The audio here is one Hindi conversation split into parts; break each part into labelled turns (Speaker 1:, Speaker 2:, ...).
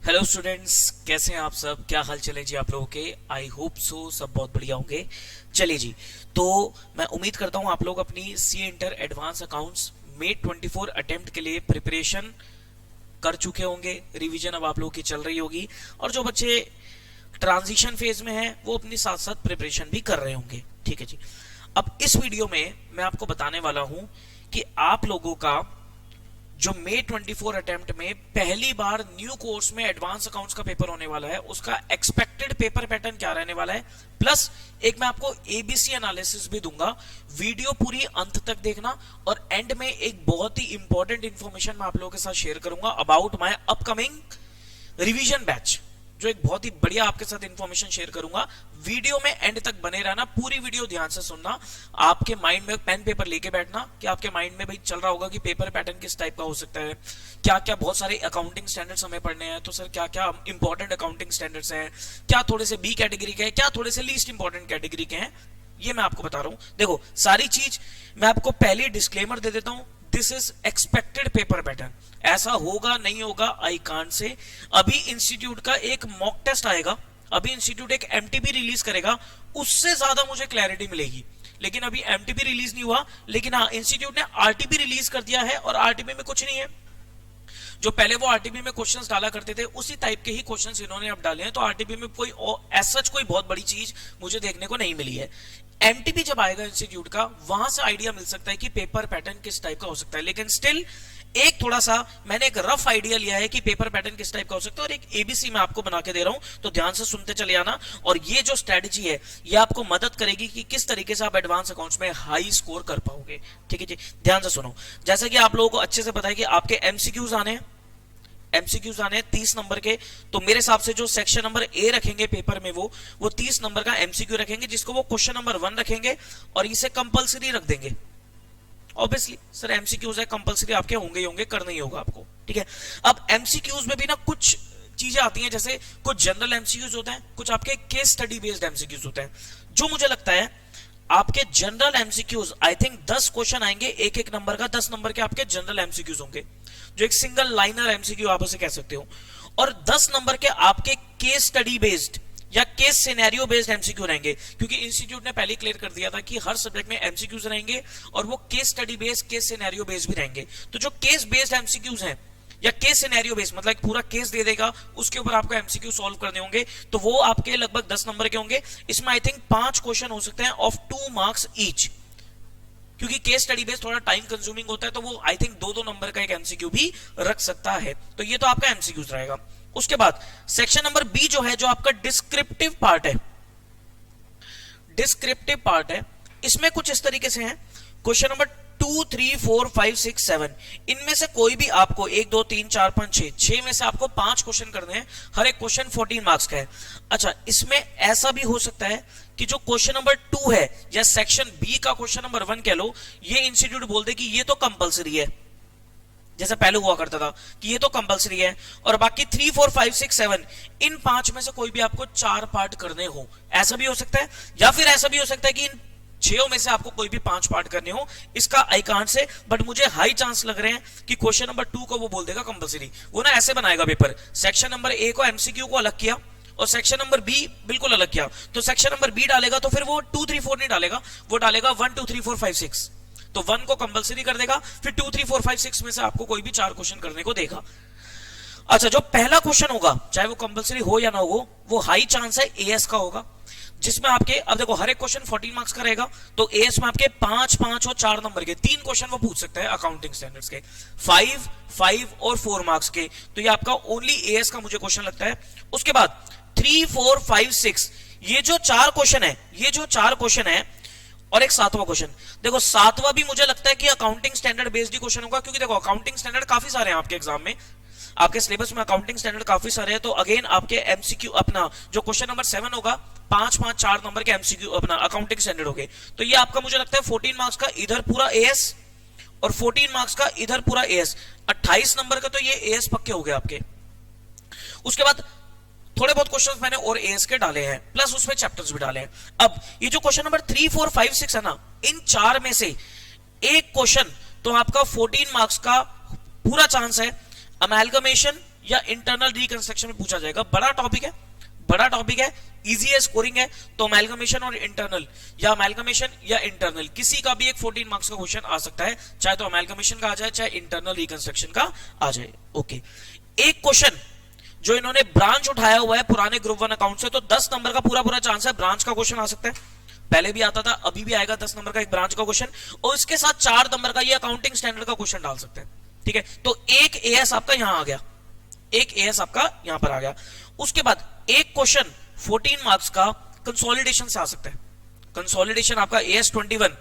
Speaker 1: हेलो स्टूडेंट्स, कैसे हैं आप सब? क्या हाल चले जी आप लोगों के? आई होप सो सब बहुत बढ़िया होंगे। चलिए जी, तो मैं उम्मीद करता हूं आप लोग अपनी सी इंटर एडवांस अकाउंट्स मे 24 अटेम्प्ट के लिए प्रिपरेशन कर चुके होंगे। रिवीजन अब आप लोगों की चल रही होगी, और जो बच्चे ट्रांजिशन फेज में हैं वो अपनी साथ साथ प्रिपरेशन भी कर रहे होंगे। ठीक है जी। अब इस वीडियो में मैं आपको बताने वाला हूं कि आप लोगों का जो मे 24 अटेम्प्ट में पहली बार न्यू कोर्स में एडवांस अकाउंट्स का पेपर होने वाला है, उसका एक्सपेक्टेड पेपर पैटर्न क्या रहने वाला है, प्लस एक मैं आपको एबीसी एनालिसिस भी दूंगा। वीडियो पूरी अंत तक देखना, और एंड में एक बहुत ही इंपॉर्टेंट इंफॉर्मेशन मैं आप लोगों के साथ शेयर करूंगा about my upcoming revision batch, जो एक बहुत ही बढ़िया आपके साथ इंफॉर्मेशन शेयर करूंगा। वीडियो में एंड तक बने रहना, पूरी वीडियो ध्यान से सुनना। आपके माइंड में पेन पेपर लेके बैठना कि आपके माइंड में भाई चल रहा होगा कि पेपर पैटर्न किस टाइप का हो सकता है, क्या क्या बहुत सारे अकाउंटिंग स्टैंडर्ड्स हमें पढ़ने हैं, तो सर क्या क्या इंपॉर्टेंट अकाउंटिंग स्टैंडर्ड्स हैं, क्या थोड़े से बी कैटेगरी के हैं, क्या थोड़े से लीस्ट इंपॉर्टेंट कैटेगरी के हैं, ये मैं आपको बता रहा हूं। देखो, सारी चीज मैं आपको पहले डिस्क्लेमर दे देता हूं, this is expected paper pattern. ऐसा होगा नहीं होगा आई कांट से। अभी इंस्टीट्यूट का एक मॉक टेस्ट आएगा, अभी इंस्टीट्यूट एक एमटीबी रिलीज करेगा, उससे ज्यादा मुझे क्लैरिटी मिलेगी। लेकिन अभी एमटीबी रिलीज नहीं हुआ, लेकिन हाँ, इंस्टीट्यूट ने आरटीबी रिलीज कर दिया है, और आरटीबी में कुछ नहीं है। जो पहले वो आरटीबी में क्वेश्चंस डाला करते थे, उसी टाइप के ही क्वेश्चंस इन्होंने अब डाले हैं। तो आरटीबी में कोई एज सच कोई बहुत बड़ी चीज मुझे देखने को नहीं मिली है। एमटीबी जब आएगा इंस्टीट्यूट का, वहां से आइडिया मिल सकता है कि पेपर पैटर्न किस टाइप का हो सकता है। लेकिन स्टिल एक थोड़ा सा मैंने एक रफ आइडिया लिया है कि पेपर पैटर्न किस टाइप का हो सकता है, और एक एबीसी मैं आपको बना के दे रहा हूं, तो ध्यान से सुनते चले आना। और ये जो स्ट्रेटजी है, ये आपको मदद करेगी कि किस तरीके से आप एडवांस अकाउंट्स में हाई स्कोर कर पाओगे। ठीक है जी, ध्यान से सुनो। जैसा कि आप लोगों को अच्छे से पता है कि आपके एमसीक्यूज आने हैं, एमसीक्यूज आने हैं 30 नंबर के। तो मेरे हिसाब से जो सेक्शन नंबर ए रखेंगे पेपर में, वो 30 नंबर का एमसीक्यू रखेंगे, जिसको वो क्वेश्चन नंबर 1 रखेंगे, और इसे कंपलसरी रख देंगे। ऑब्वियसली सर एमसीक्यूज है, कंपलसरी आपके होंगे ही होंगे, करना ही होगा आपको। ठीक है। अब एमसीक्यूज में भी ना कुछ चीजें आती हैं, जैसे कुछ जनरल एमसीक्यूज होते हैं, कुछ आपके केस स्टडी बेस्ड एमसीक्यूज होते हैं। जो मुझे लगता है आपके general MCQs, I think 10 question आएंगे एक एक नंबर का, 10 नंबर के आपके जनरल एमसीक्यूज होंगे, जो एक सिंगल लाइनर एमसीक्यू आप उसे कह सकते हो। और 10 नंबर के आपके केस स्टडी बेस्ड या केस सिनेरियो बेस्ड एमसीक्यू रहेंगे, क्योंकि इंस्टीट्यूट ने पहले क्लियर कर दिया था कि हर सब्जेक्ट में एमसीक्यूज रहेंगे, और वो case study based, case scenario based भी रहेंगे। तो जो केस बेस्ड एमसीक्यूज हैं या केस सिनेरियो बेस्ड, मतलब पूरा केस दे देगा, उसके ऊपर आपको एमसीक्यू सॉल्व करने होंगे, तो वो आपके लगभग 10 नंबर के होंगे। इसमें आई थिंक 5 क्वेश्चन हो सकते हैं ऑफ 2 मार्क्स ईच, क्योंकि केस स्टडी बेस्ड थोड़ा टाइम कंज्यूमिंग होता है, तो वो आई थिंक 2-2 नंबर का एक एमसीक्यू भी रख सकता है। तो ये तो आपका एमसीक्यूज रहेगा। उसके बाद सेक्शन नंबर बी जो है, जो आपका डिस्क्रिप्टिव पार्ट है, डिस्क्रिप्टिव पार्ट है, इसमें कुछ इस तरीके से है। क्वेश्चन नंबर 2, 3, 4, 5, 6, 7, इनमें से कोई भी आपको 1, 2, 3, 4, 5, 6 में से आपको 5 क्वेश्चन करने हैं। हर एक क्वेश्चन 14 मार्क्स का है। अच्छा, इसमें ऐसा भी हो सकता है कि जो क्वेश्चन नंबर 2 है, या सेक्शन बी का क्वेश्चन नंबर 1 कह लो, ये इंस्टीट्यूट बोल दे कि ये तो कंपलसरी है, जैसा पहले हुआ करता था कि ये तो कंपलसरी है, और बाकी 3, 4, 5, 6, 7 इन 5 में से कोई भी आपको 4 पार्ट करने हो, ऐसा भी हो सकता है। या फिर ऐसा भी हो सकता है कि इन 6 में से आपको कोई भी 5 पार्ट करने हो। इसका आई कांट से, बट मुझे हाई चांस लग रहे हैं कि क्वेश्चन नंबर 2 को वो बोल देगा कंपलसरी। वो ना ऐसे बनाएगा पेपर, सेक्शन नंबर ए को एमसीक्यू को अलग किया, और सेक्शन नंबर बी बिल्कुल अलग किया। तो सेक्शन नंबर बी डालेगा तो फिर वो 2, 3, 4 नहीं डालेगा, वो डालेगा 1, 2, 3, 4, 5, 6। तो 1 को कंपलसरी कर देगा, फिर 2, 3, 4, 5, 6 में से आपको कोई भी 4 क्वेश्चन करने को देगा। अच्छा, जो पहला क्वेश्चन होगा, चाहे वो कंपलसरी हो या ना हो, वो हाई चांस है एएस का होगा, जिसमें आपके, अब देखो, हर एक क्वेश्चन 14 मार्क्स का रहेगा, तो एएस में आपके 5, 5 और 4 नंबर के 3 क्वेश्चन वो पूछ सकता है अकाउंटिंग स्टैंडर्ड्स के, 5, 5 और 4 मार्क्स के। तो ये आपका ओनली एएस का मुझे क्वेश्चन लगता है। उसके बाद 3, 4, 5, 6, ये जो 4 क्वेश्चन है, ये जो 4 क्वेश्चन है, और एक 7वां क्वेश्चन। देखो, 7वां भी मुझे लगता है कि अकाउंटिंग स्टैंडर्ड बेस्ड क्वेश्चन होगा, क्योंकि देखो अकाउंटिंग स्टैंडर्ड काफी सारे हैं आपके एग्जाम में, आपके सिलेबस में अकाउंटिंग स्टैंडर्ड काफी सारे हैं। तो अगेन आपके एमसीक्यू, अपना जो क्वेश्चन नंबर 7 होगा, 5, 5, 4 नंबर के एमसीक्यू अपना अकाउंटिंग स्टैंडर्ड हो गए। तो ये आपका मुझे लगता है 14 मार्क्स का इधर पूरा एएस, और 14 मार्क्स का इधर पूरा एएस, 28 नंबर का तो ये एएस पक्के हो गए आपके। उसके बाद थोड़े बहुत क्वेश्चंस मैंने और एएस के डाले हैं, प्लस उसमें चैप्टर्स भी डाले हैं। अब ये जो क्वेश्चन नंबर 3, 4, 5, 6 है ना, इन 4 में से एक क्वेश्चन तो आपका 14 मार्क्स का पूरा चांस है। अमेलगमेशन या इंटरनल रिकंस्ट्रक्शन में पूछा जाएगा। बड़ा टॉपिक है, बड़ा टॉपिक है, इजी है, स्कोरिंग है। तो अमेलगमेशन और इंटरनल या अमेलगमेशन या इंटरनल किसी का भी एक 14 मार्क्स का क्वेश्चन आ सकता है, चाहे तो अमेलगमेशन का आ जाए चाहे इंटरनल रिकंस्ट्रक्शन का आ जाए। ओके, एक क्वेश्चन जो इन्होंने ब्रांच उठाया हुआ है पुराने ग्रुप 1 अकाउंट से, तो 10 नंबर का पूरा पूरा चांस है ब्रांच का क्वेश्चन आ सकता है। पहले भी आता था, अभी भी आएगा 10 नंबर का एक ब्रांच का क्वेश्चन, और इसके साथ 4 नंबर का ये अकाउंटिंग स्टैंडर्ड का क्वेश्चन डाल सकते हैं। ठीक है, तो एक एएस आपका यहां आ गया, एक एएस आपका यहां पर आ गया। उसके बाद एक क्वेश्चन 14 मार्क्स का कंसोलिडेशन से आ सकता है। कंसोलिडेशन आपका एएस 21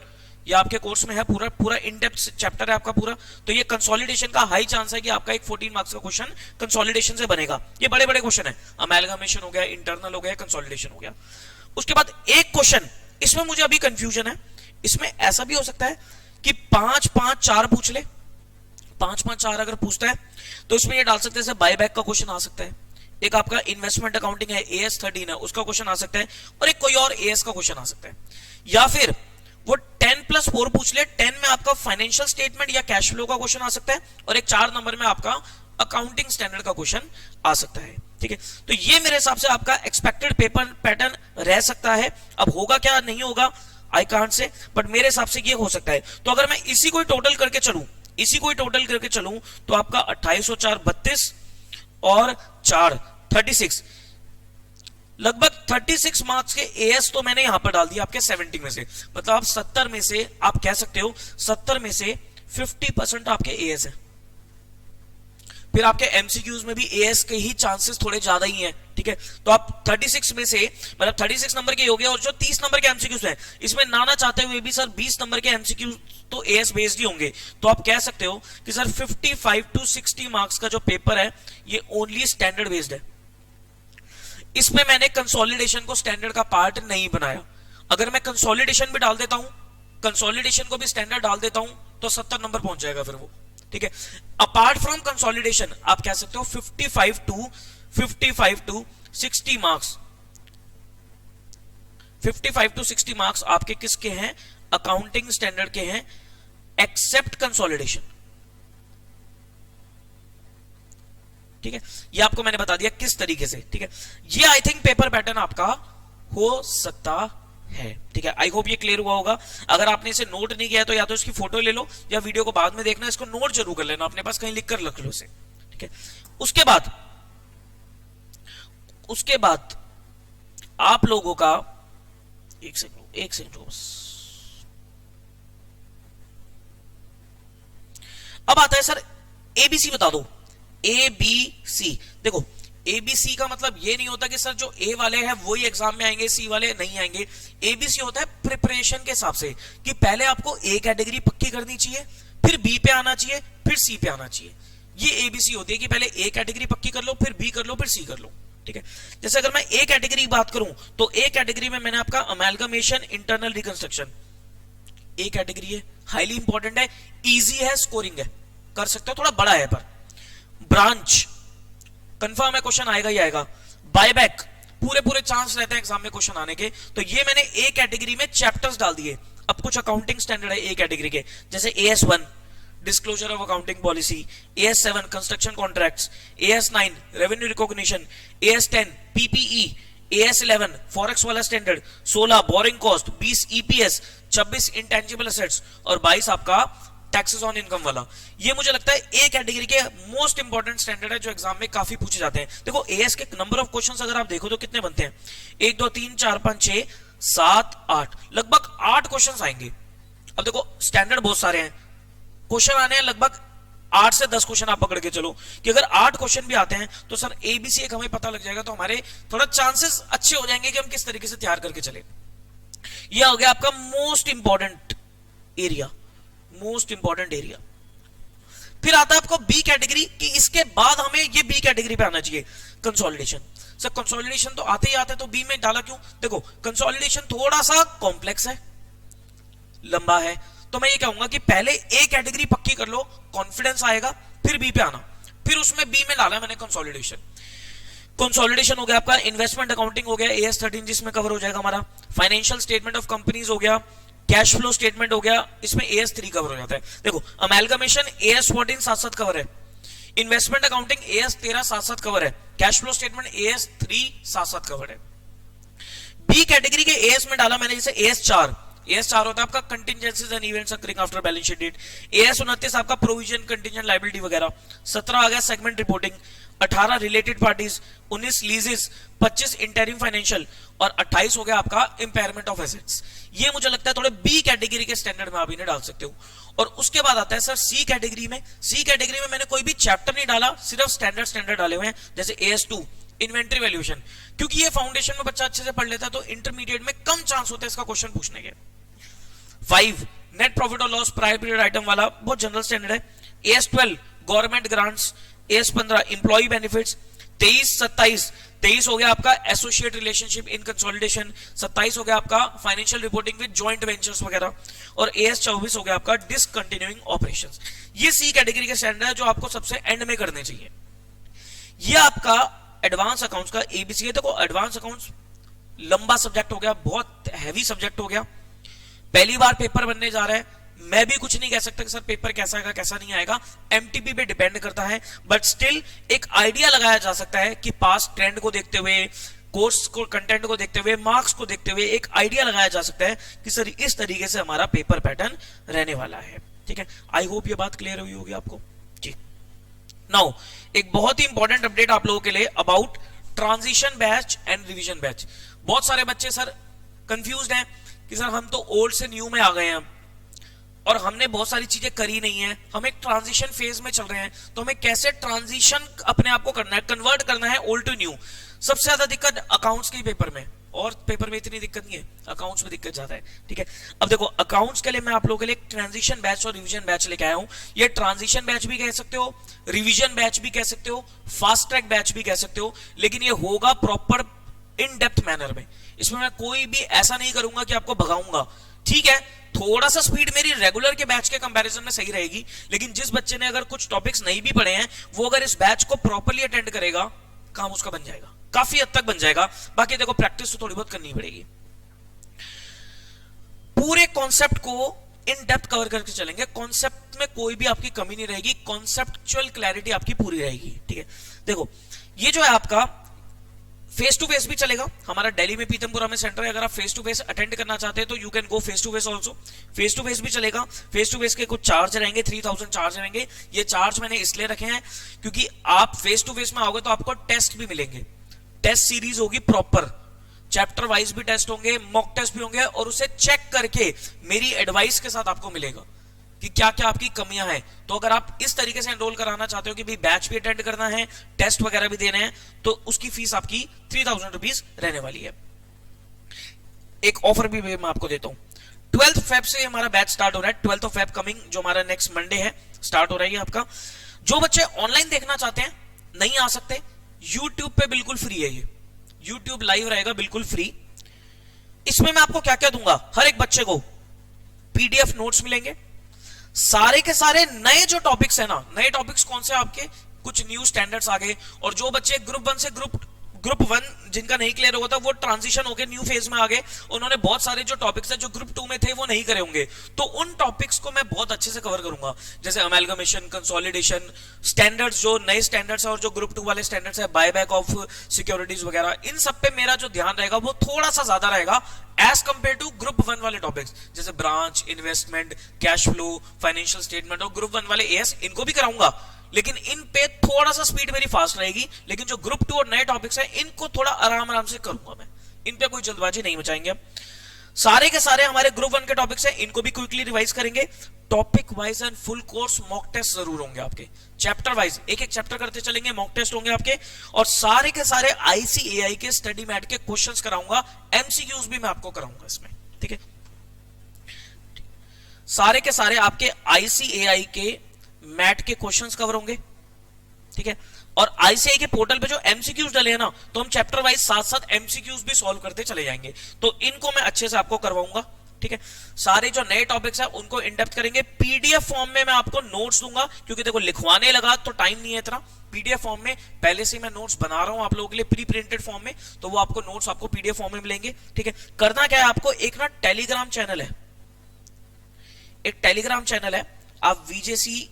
Speaker 1: ये आपके कोर्स में है, पूरा पूरा इन डेप्थ चैप्टर है आपका पूरा। तो ये कंसोलिडेशन का हाई चांस है कि आपका एक 14 मार्क्स का क्वेश्चन कंसोलिडेशन से बनेगा। ये बड़े बड़े क्वेश्चन है, अमेलगमेशन हो गया, इंटरनल हो गया, कंसोलिडेशन हो गया। उसके बाद एक क्वेश्चन, इसमें मुझे अभी कंफ्यूजन है, इसमें ऐसा भी हो सकता है कि 5 5 4 पूछ ले। 5 5 4 अगर पूछता है तो इसमें ये डाल सकते हैं, बायबैक का क्वेश्चन आ सकता है, एक आपका इन्वेस्टमेंट अकाउंटिंग है एएस 13 है उसका क्वेश्चन आ सकता है, और एक कोई और एएस का क्वेश्चन आ सकता है। या फिर वो 10+4 पूछ ले, 10 में आपका फाइनेंशियल स्टेटमेंट या कैश फ्लो का क्वेश्चन आ सकता है, और एक 4 नंबर में आपका अकाउंटिंग स्टैंडर्ड का क्वेश्चन आ सकता है। ठीक है, तो ये मेरे हिसाब से आपका एक्सपेक्टेड पेपर पैटर्न रह सकता है। अब होगा क्या नहीं होगा आई कांट से, बट मेरे हिसाब से ये हो सकता है। तो अगर मैं इसी को टोटल करके चलूं, इसी को टोटल करके चलूं, तो आपका 28 और 4 32 और 4 36, लगभग 36 मार्क्स के एएस तो मैंने यहां पर डाल दिया आपके 70 में से। मतलब आप 70 में से, आप कह सकते हो 70 में से 50% आपके एएस है। फिर आपके एमसीक्यूज में भी एएस के ही चांसेस थोड़े ज्यादा ही हैं। ठीक है, तो आप 36 में से, मतलब 36 नंबर के हो गया, और जो 30 नंबर के एमसीक्यूज हैं इसमें नाना चाहते हुए भी सर 20 नंबर के एमसीक्यूज तो एएस बेस्ड ही होंगे। तो आप कह सकते हो कि सर 55 to 60 मार्क्स का जो पेपर है ये ओनली स्टैंडर्ड बेस्ड है। इसमें मैंने कंसोलिडेशन को स्टैंडर्ड का पार्ट नहीं बनाया। अगर मैं कंसोलिडेशन भी डाल देता हूं, कंसोलिडेशन को भी स्टैंडर्ड डाल देता हूं, तो 70 नंबर पहुंच जाएगा फिर वो। ठीक है, अपार्ट फ्रॉम कंसोलिडेशन आप कह सकते हो 55 to 60 मार्क्स, 55 to 60 मार्क्स आपके किसके हैं, अकाउंटिंग स्टैंडर्ड के हैं, एक्सेप्ट कंसोलिडेशन। ठीक है, ये आपको मैंने बता दिया किस तरीके से। ठीक है, ये आई थिंक पेपर पैटर्न आपका हो सकता है। ठीक है, आई होप ये क्लियर हुआ होगा। अगर आपने इसे नोट नहीं किया तो या तो इसकी फोटो ले लो या वीडियो को बाद में देखना, इसको नोट जरूर कर लेना, अपने पास कहीं लिख कर रख लो इसे। ठीक है, उसके बाद आप लोगों का एक सेकंड बस। अब आता है सर एबीसी बता दो। एबीसी देखो, एबीसी का मतलब ये नहीं होता कि सर जो ए वाले हैं वही एग्जाम में आएंगे, सी वाले नहीं आएंगे। एबीसी होता है प्रिपरेशन के हिसाब से कि पहले आपको ए कैटेगरी पक्की करनी चाहिए, फिर बी पे आना चाहिए, फिर सी पे आना चाहिए। ये एबीसी होती है कि पहले ए कैटेगरी पक्की कर लो, फिर बी कर लो, फिर सी कर लो। ठीक है, जैसे अगर मैं ए कैटेगरी की बात करूं तो ए कैटेगरी में मैंने आपका amalgamation, internal reconstruction A category है, हाईली इंपॉर्टेंट है, इजी है, स्कोरिंग है, कर सकते हो, थोड़ा बड़ा है पर। ब्रांच कंफर्म है क्वेश्चन आएगा ही आएगा। बायबैक पूरे चांस रहते हैं एग्जाम में क्वेश्चन आने के। तो ये मैंने ए कैटेगरी में चैप्टर्स डाल दिए। अब कुछ अकाउंटिंग स्टैंडर्ड है ए कैटेगरी के, जैसे AS1 disclosure of accounting policy, AS7 construction contracts, AS9 revenue recognition, AS10 PPE, AS11 forex वाला standard, 16 borrowing cost, 20 EPS, 26 intangible assets और 22 आपका टैक्सेस ऑन इनकम वाला। ये मुझे लगता है ए कैटेगरी के मोस्ट इंपॉर्टेंट स्टैंडर्ड है जो एग्जाम में काफी पूछे जाते हैं। देखो एएस के नंबर ऑफ क्वेश्चंस अगर आप देखो तो कितने बनते हैं, 1 2 3 4 5 6 7 8, लगभग 8 क्वेश्चंस आएंगे। अब देखो स्टैंडर्ड बहुत सारे हैं, क्वेश्चन आने हैं लगभग 8 से 10 क्वेश्चन आप पकड़ के चलो कि अगर 8 क्वेश्चन भी आते हैं तो सर एबीसी एक हमें पता लग जाएगा, तो हमारे थोड़ा चांसेस अच्छे हो जाएंगे कि हम किस तरीके से तैयार करके चले। यह हो गया आपका most important area, most important area. फिर आता है आपको बी कैटेगरी कि इसके बाद हमें ये बी कैटेगरी पे आना चाहिए, कंसोलिडेशन। सर कंसोलिडेशन तो आते ही आते, तो बी में डाला क्यों? देखो कंसोलिडेशन थोड़ा सा कॉम्प्लेक्स है, लंबा है, तो मैं ये कहूंगा कि पहले ए कैटेगरी पक्की कर लो, कॉन्फिडेंस आएगा, फिर बी पे आना, फिर उसमें बी में डाला मैंने कंसोलिडेशन। कंसोलिडेशन हो गया आपका, इन्वेस्टमेंट अकाउंटिंग हो गया AS13 जिसमें कवर हो जाएगा हमारा, फाइनेंशियल स्टेटमेंट ऑफ कंपनीज हो गया, कैश फ्लो स्टेटमेंट हो गया, इसमें AS3 कवर हो जाता है। देखो अमेलगमेशन AS14 साथ साथ कवर है, इन्वेस्टमेंट अकाउंटिंग एएस 13 साथ साथ कवर है, कैश फ्लो स्टेटमेंट एएस 3 साथ साथ कवर है। बी कैटेगरी के एएस में डाला मैंने जैसे एएस 4, एएस 4 होता है आपका contingencies and events occurring after balance sheet date, AS 29 आपका प्रोविजन कंटिजेंट लायबिलिटी वगैरह, 17 आ गया segment reporting, 18 related parties, 19 leases, 25 interim financial और 28 हो गया आपका इंपेयरमेंट ऑफ एसेट्स। ये मुझे लगता है थोड़े बी कैटेगरी के स्टैंडर्ड में आप इन्हें डाल सकते हो। और उसके बाद आता है सर सी कैटेगरी में। सी कैटेगरी में मैंने कोई भी चैप्टर नहीं डाला, सिर्फ स्टैंडर्ड डाले हुए हैं, जैसे एएस2 इन्वेंटरी वैल्यूएशन, क्योंकि ये फाउंडेशन में बच्चा अच्छे से पढ़ लेता है तो इंटरमीडिएट में कम चांस होता है इसका क्वेश्चन पूछने के। 5 नेट प्रॉफिट और लॉस प्रायर पीरियड आइटम वाला बहुत जनरल स्टैंडर्ड है। एएस12 गवर्नमेंट ग्रांट्स, एएस15 एम्प्लॉय बेनिफिट्स, 23 हो गया आपका एसोसिएट रिलेशनशिप इन कंसोलिडेशन, 27 हो गया आपका financial reporting with joint ventures वगैरह, और एएस24 हो गया आपका डिसकंटिन्यूइंग ऑपरेशंस। ये सी कैटेगरी के स्टैंडर्ड है जो आपको सबसे एंड में करने चाहिए। ये आपका एडवांस अकाउंट्स का एबीसी है। देखो एडवांस अकाउंट्स लंबा सब्जेक्ट हो गया, बहुत हैवी सब्जेक्ट हो गया, पहली बार पेपर बनने जा रहा है, मैं भी कुछ नहीं कह सकता कि सर पेपर कैसा आएगा कैसा नहीं आएगा, एमटीपी पे डिपेंड करता है, बट स्टिल एक आइडिया लगाया जा सकता है कि पास्ट ट्रेंड को देखते हुए, कोर्स को कंटेंट को देखते हुए, मार्क्स को देखते हुए एक आइडिया लगाया जा सकता है कि सर इस तरीके से हमारा पेपर पैटर्न रहने वाला है। ठीक है, आई होप ये बात क्लियर हुई होगी आपको जी। नाउ एक बहुत ही इंपॉर्टेंट अपडेट आप लोगों के लिए about transition batch and revision batch. बहुत सारे बच्चे सर कंफ्यूज्ड हैं कि सर हम तो ओल्ड से न्यू में आ गए हैं और हमने बहुत सारी चीजें करी नहीं है, हम एक ट्रांजिशन फेज में चल रहे हैं, तो हमें कैसे ट्रांजिशन अपने आप को करना है, कन्वर्ट करना है ओल्ड टू न्यू। सबसे ज्यादा दिक्कत अकाउंट्स के पेपर में, और पेपर में इतनी दिक्कत नहीं है, अकाउंट्स में दिक्कत ज्यादा है। ठीक है, अब देखो अकाउंट्स के लिए मैं आप लोगों के लिए एक ट्रांजिशन बैच और रिवीजन बैच लेके आया हूं। ये ट्रांजिशन बैच भी कह सकते हो, रिवीजन बैच भी कह सकते हो, फास्ट ट्रैक बैच भी कह सकते हो, लेकिन ये होगा प्रॉपर इन डेप्थ मैनर में। इसमें मैं कोई भी ऐसा नहीं करूंगा कि आपको भगाऊंगा। ठीक है, थोड़ा सा स्पीड मेरी रेगुलर के बैच के कंपैरिजन में सही रहेगी, लेकिन जिस बच्चे ने अगर कुछ टॉपिक्स नहीं भी पढ़े हैं वो अगर इस बैच को प्रॉपर्ली अटेंड करेगा, काम उसका बन जाएगा, काफी हद तक बन जाएगा। बाकी देखो प्रैक्टिस तो थोड़ी बहुत करनी पड़ेगी। पूरे कॉन्सेप्ट को इन डेप्थ कवर करके चलेंगे, कॉन्सेप्ट में कोई भी आपकी कमी नहीं रहेगी, कॉन्सेप्चुअल क्लैरिटी आपकी पूरी रहेगी। ठीक है, देखो ये जो है आपका फेस टू फेस भी चलेगा, हमारा दिल्ली में पीतमपुरा में सेंटर है, अगर आप फेस टू फेस अटेंड करना चाहते हैं तो you can go face to face also. Face to face भी चलेगा, फेस टू फेस के कुछ चार्ज रहेंगे, 3000 चार्ज रहेंगे। ये चार्ज मैंने इसलिए रखे हैं क्योंकि आप फेस टू फेस में आओगे तो आपको टेस्ट भी मिलेंगे, टेस्ट सीरीज होगी प्रॉपर, चैप्टर वाइज भी टेस्ट होंगे, मॉक टेस्ट भी होंगे, और उसे चेक करके मेरी एडवाइस के साथ आपको मिलेगा कि क्या क्या आपकी कमियां हैं। तो अगर आप इस तरीके से एनरोल कराना चाहते हो कि भाई बैच भी अटेंड करना है, टेस्ट वगैरह भी देने हैं, तो उसकी फीस आपकी 3000 रुपीज रहने वाली है। एक ऑफर भी मैं आपको देता हूं, 12th फेब से हमारा बैच स्टार्ट हो रहा है, 12th ऑफ फेब कमिंग, जो हमारा नेक्स्ट मंडे है स्टार्ट हो रहा है आपका। जो बच्चे ऑनलाइन देखना चाहते हैं नहीं आ सकते, यूट्यूब पे बिल्कुल फ्री है, ये यूट्यूब लाइव रहेगा बिल्कुल फ्री। इसमें मैं आपको क्या क्या दूंगा, हर एक बच्चे को पीडीएफ नोट्स मिलेंगे, सारे के सारे नए जो टॉपिक्स है ना, नए टॉपिक्स कौन से आपके, कुछ न्यू स्टैंडर्ड्स आ गए, और जो बच्चे ग्रुप 1 से ग्रुप 1 जिनका नहीं क्लियर हुआ था वो ट्रांजिशन होकर न्यू फेज में आ गए, उन्होंने बहुत सारे जो टॉपिक्स है जो ग्रुप 2 में थे वो नहीं करे होंगे, तो उन टॉपिक्स को मैं बहुत अच्छे से कवर करूंगा, जैसे अमेलगमेशन, कंसोलिडेशन, स्टैंडर्ड्स जो नए स्टैंडर्ड्स है और जो ग्रुप 2 वाले स्टैंडर्ड्स है, बायबैक ऑफ सिक्योरिटीज वगैरह, इन सब पे मेरा जो ध्यान रहेगा वो थोड़ा सा ज्यादा रहेगा एज कंपेयर टू ग्रुप 1 वाले टॉपिक्स, जैसे branch, investment, cash flow, financial statement, और ग्रुप 1 वाले एएस, इनको भी कराऊंगा, लेकिन इन पे थोड़ा सा स्पीड मेरी फास्ट रहेगी। लेकिन जो ग्रुप 2 और नए टॉपिक्स हैं इनको थोड़ा आराम से करूंगा मैं, इन पे कोई जल्दबाजी नहीं मचाएंगे। सारे के सारे हमारे ग्रुप 1 के टॉपिक्स हैं, इनको भी क्विकली रिवाइज करेंगे। Topic wise and full course mock test जरूर होंगे आपके, चैप्टर वाइज एक एक चैप्टर करते चलेंगे, मॉक टेस्ट होंगे आपके, और सारे के सारे आईसीएआई के स्टडी मैट के क्वेश्चंस कराऊंगा, एमसीक्यूज भी मैं आपको कराऊंगा इसमें। ठीक है, सारे के सारे आपके आईसीएआई के मैट के क्वेश्चंस कवर होंगे। ठीक है, और आईसीआई के पोर्टल पे जो एमसीक्यूज डले हैं ना, तो हम चैप्टर वाइज साथ साथ एमसीक्यूज भी सॉल्व करते चले जाएंगे, तो इनको मैं अच्छे से आपको करवाऊंगा। ठीक है, सारे जो नए टॉपिक्स हैं उनको इन डेप्थ करेंगे। पीडीएफ फॉर्म में मैं आपको नोट्स दूंगा, क्योंकि देखो लिखवाने लगा तो टाइम नहीं है इतना, पीडीएफ फॉर्म में पहले से मैं नोट्स बना रहा हूं आप लोगों के लिए प्री प्रिंटेड फॉर्म में, तो वो आपको नोट्स आपको पीडीएफ फॉर्म में मिलेंगे। ठीक है, करना क्या है आपको, एक ना टेलीग्राम चैनल है, एक टेलीग्राम चैनल है, आप वीजेसी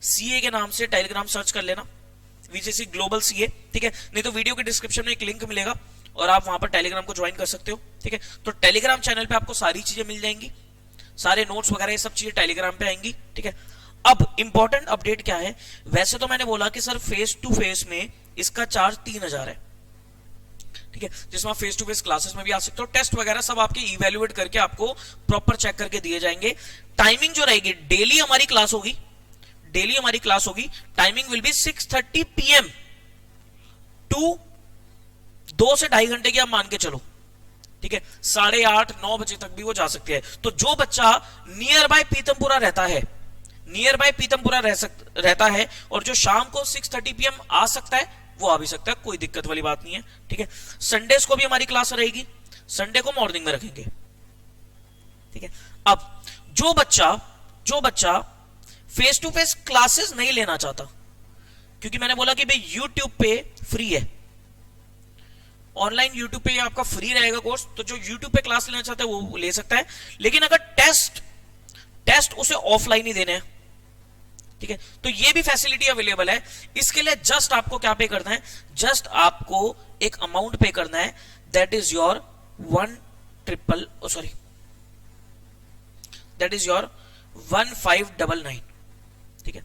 Speaker 1: सीए के नाम से टेलीग्राम सर्च कर लेना, वीजेसी ग्लोबल सीए, ठीक है। नहीं तो वीडियो के डिस्क्रिप्शन में एक लिंक मिलेगा और आप वहां पर टेलीग्राम को ज्वाइन कर सकते हो, ठीक है। तो टेलीग्राम चैनल पे आपको सारी चीजें मिल जाएंगी, सारे नोट्स वगैरह ये सब चीजें टेलीग्राम पे आएंगी, ठीक है। अब इंपॉर्टेंट अपडेट क्या है, वैसे तो मैंने बोला कि सर फेस टू फेस में इसका चार्ज 3000 है, ठीक है, जिसमें आप फेस टू फेस क्लासेस में भी आ सकते हो, टेस्ट वगैरह सब आपके इवेल्युएट करके आपको प्रॉपर चेक करके दिए जाएंगे। टाइमिंग जो रहेगी, डेली हमारी क्लास होगी, डेली हमारी क्लास होगी, timing will be 6:30 PM to 2 से 2.5 घंटे की आप मान के चलो, ठीक है। 8:30 9 बजे तक भी वो जा सकती है। तो जो बच्चा नियर बाय पीतमपुरा रहता है, नियर बाय पीतमपुरा रहता है और जो शाम को 6:30 PM आ सकता है वो आ भी सकता है, कोई दिक्कत वाली बात नहीं है, ठीक है। संडेज को भी हमारी क्लास रहेगी, संडे को मॉर्निंग में रखेंगे, ठीक है। अब जो बच्चा फेस टू फेस क्लासेस नहीं लेना चाहता, क्योंकि मैंने बोला कि भाई यूट्यूब पे फ्री है, ऑनलाइन यूट्यूब पे आपका फ्री रहेगा कोर्स, तो जो यूट्यूब पे क्लास लेना चाहता है वो ले सकता है। लेकिन अगर टेस्ट उसे ऑफलाइन ही देने हैं, ठीक है, तो ये भी फैसिलिटी अवेलेबल है। इसके लिए जस्ट आपको क्या पे करना है, जस्ट आपको एक अमाउंट पे करना है, दैट इज योर 1599, ठीक है।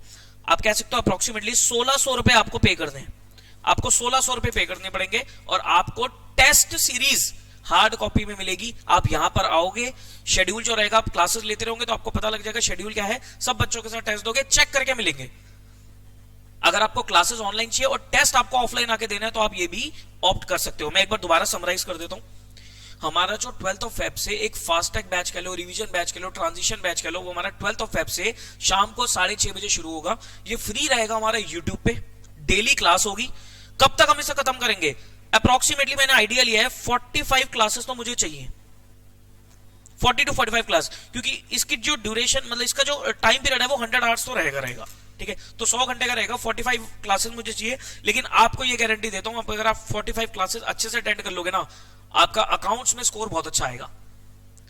Speaker 1: आप कह सकते हो अप्रोक्सीमेटली 1600 रुपए आपको पे करने हैं, आपको 1600 रुपए पे करने पड़ेंगे और आपको टेस्ट सीरीज हार्ड कॉपी में मिलेगी। आप यहां पर आओगे, शेड्यूल जो रहेगा, आप क्लासेस लेते रहोगे तो आपको पता लग जाएगा शेड्यूल क्या है, सब बच्चों के साथ टेस्ट दोगे, चेक करके मिलेंगे। अगर आपको क्लासेस ऑनलाइन चाहिए और टेस्ट आपको ऑफलाइन आके देना है तो आप ये भी ऑप्ट कर सकते हो। मैं एक बार दोबारा समराइज कर देता हूं, हमारा जो 12th ऑफ फेब से एक फास्टैग बैच कह लो, रिवीजन बैच कह लो, ट्रांजिशन बैच कह लो, वो हमारा 12th ऑफ फेब से शाम को 6:30 बजे शुरू होगा। ये फ्री रहेगा हमारा यूट्यूब पे, डेली क्लास होगी। कब तक हम इसे खत्म करेंगे, अप्रोक्सीमेटली मैंने आइडिया लिया है 45 क्लासेस तो मुझे चाहिए, 40 to 45 क्लास, क्योंकि इसकी जो ड्यूरेशन, मतलब इसका जो टाइम पीरियड है वो 100 आवर्स तो रहेगा, ठीक है। तो 100 घंटे का रहेगा, 45 क्लासेस मुझे चाहिए। लेकिन आपको ये गारंटी देता हूं, अगर आप 45 क्लासेस अच्छे से अटेंड कर लोगे ना, आपका अकाउंट्स में स्कोर बहुत अच्छा आएगा।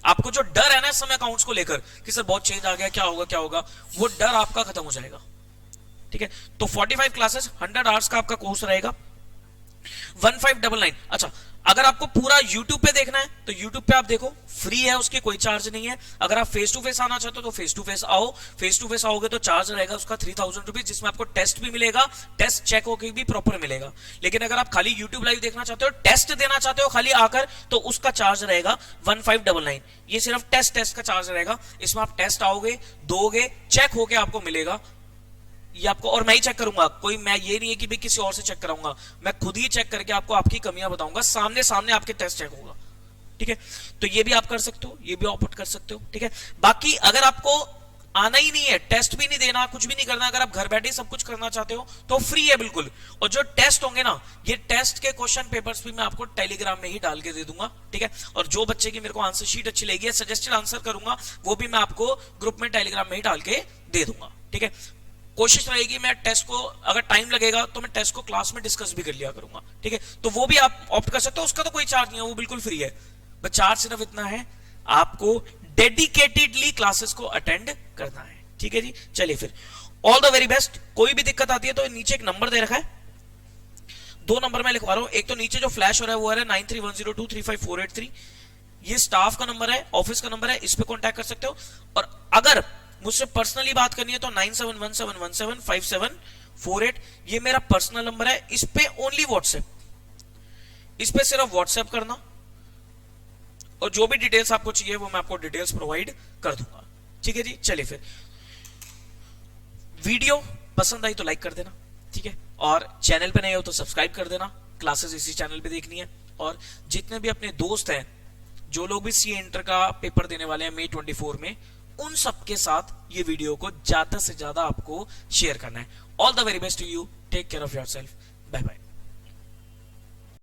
Speaker 1: आपको जो डर है ना इस समय अकाउंट्स को लेकर कि सर बहुत चेंज आ गया, क्या होगा, वो डर आपका खत्म हो जाएगा, ठीक है। तो 45 क्लासेस 100 आवर्स का आपका कोर्स रहेगा, 1599। अच्छा, अगर आपको पूरा YouTube पे देखना है तो YouTube पे आप देखो, फ्री है, उसकी कोई चार्ज नहीं है। अगर आप फेस टू फेस आना चाहते हो तो फेस टू फेस आओ, फेस टू फेस आओगे तो चार्ज रहेगा उसका 3000 रुपीज, जिसमें आपको टेस्ट भी मिलेगा, टेस्ट चेक होकर भी प्रॉपर मिलेगा। लेकिन अगर आप खाली YouTube लाइव देखना चाहते हो, टेस्ट देना चाहते हो खाली आकर, तो उसका चार्ज रहेगा 1599। ये सिर्फ टेस्ट का चार्ज रहेगा, इसमें आप टेस्ट आओगे, दोगे, चेक होके आपको मिलेगा, ये आपको, और मैं ही चेक करूंगा, कोई, मैं ये नहीं है कि भाई किसी और से चेक कराऊंगा, मैं खुद ही चेक करके आपको आपकी कमियां बताऊंगा, सामने आपके टेस्ट चेक होगा, ठीक है। तो ये भी आप कर सकते हो, ये भी ऑप्ट कर सकते हो, ठीक है। बाकी अगर आपको आना ही नहीं है, टेस्ट भी नहीं देना, कुछ भी नहीं करना, अगर आप घर बैठे सब कुछ करना चाहते हो तो फ्री है बिल्कुल। और जो टेस्ट होंगे ना, ये टेस्ट के क्वेश्चन पेपर्स भी मैं आपको टेलीग्राम में ही डाल के दे दूंगा, ठीक है। और जो बच्चे की मेरे को आंसर शीट अच्छी लगी है, सजेस्टेड आंसर करूंगा, वो भी मैं आपको ग्रुप में टेलीग्राम में ही डाल के दे दूंगा, ठीक है। कोशिश रहेगी मैं टेस्ट को, अगर टाइम लगेगा तो मैं टेस्ट को क्लास में डिस्कस भी कर लिया करूंगा, ठीक है। तो वो भी आप ऑप्ट कर सकते हो, उसका तो कोई चार्ज नहीं है, वो बिल्कुल फ्री है। बस चार्ज सिर्फ इतना है, आपको डेडिकेटेडली क्लासेस को अटेंड करना है, ठीक है जी। चलिए फिर, ऑल द वेरी बेस्ट। कोई भी दिक्कत आती है तो नीचे एक नंबर दे रखा है, 2 नंबर मैं लिखवा रहा हूं, एक तो नीचे जो फ्लैश हो रहा है वो है 9310235483, ये स्टाफ का नंबर है, ऑफिस का नंबर है, इस पे कॉन्टैक्ट कर सकते हो। और अगर मुझसे पर्सनली बात करनी है तो 9717175748, ये मेरा पर्सनल नंबर है, इस पे ओनली व्हाट्सएप, इस पे सिर्फ व्हाट्सएप करना, और जो भी डिटेल्स आपको चाहिए वो मैं आपको डिटेल्स प्रोवाइड कर दूंगा, ठीक है जी। चलिए फिर, वीडियो पसंद आई तो लाइक कर देना, ठीक है, और चैनल पे नए हो तो सब्सक्राइब कर देना, क्लासेस इसी चैनल पे देखनी है। और जितने भी अपने दोस्त हैं, जो लोग भी सीए इंटर का पेपर देने वाले हैं May 24 में, उन सबके साथ ये वीडियो को ज्यादा से ज्यादा आपको शेयर करना है। All the very best to you, take care of yourself, bye bye.